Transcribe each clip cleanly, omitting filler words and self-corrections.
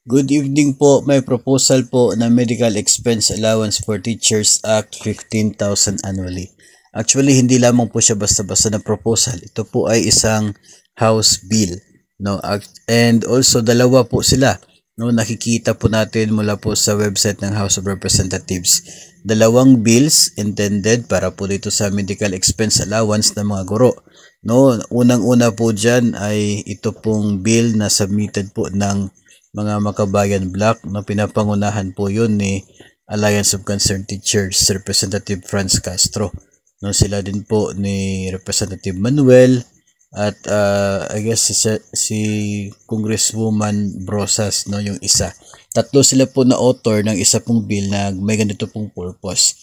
Good evening po. May proposal po na Medical Expense Allowance for Teachers Act 15,000 annually. Actually, hindi lamang po siya basta-basta na proposal. Ito po ay isang House Bill. No? And also, dalawa po sila. No? Nakikita po natin mula po sa website ng House of Representatives. Dalawang bills intended para po dito sa Medical Expense Allowance ng mga guro. No? Unang-una po dyan ay ito pong bill na submitted po ng mga Makabayan Bloc, no, pinapangunahan po yun ni Alliance of Concerned Teachers, Representative Franz Castro. No, sila din po ni Representative Manuel at I guess si Congresswoman Brosas, no, yung isa. Tatlo sila po na author ng isa pong bill na may ganito pong purpose.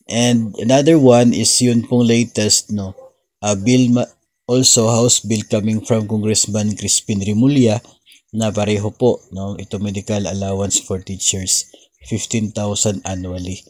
And another one is yun pong latest, no, bill also House bill coming from Congressman Crispin Rimulya na pareho po, no, ito medical allowance for teachers 15,000 annually.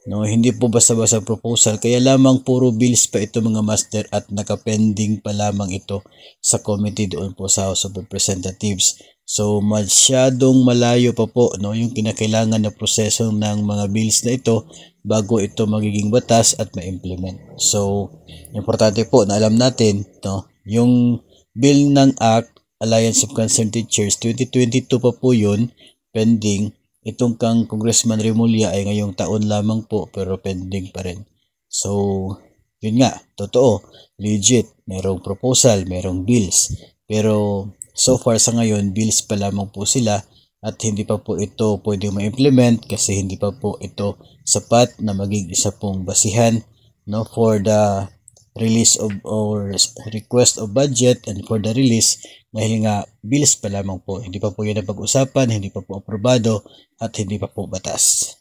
No, hindi po basta-basta proposal, kaya lamang puro bills pa ito mga master at nakapending pa lamang ito sa committee doon po sa House of Representatives. So masyadong malayo pa po, no, yung kinakailangan na proseso ng mga bills na ito bago ito magiging batas at ma-implement. So importante po na alam natin, no, yung bill ng act Alliance of Concerned Teachers 2022 pa po yun, pending. Itong kang Congressman Rimulya ay ngayong taon lamang po pero pending pa rin. So yun nga, totoo, legit, merong proposal, merong bills, pero so far sa ngayon bills pa lamang po sila at hindi pa po ito pwedeng ma-implement kasi hindi pa po ito sapat na maging isa pong basihan, no, for the release of or request of budget and for the release dahil nga bills pa lamang po, hindi pa po yan napag-usapan, hindi pa po aprobado at hindi pa po batas.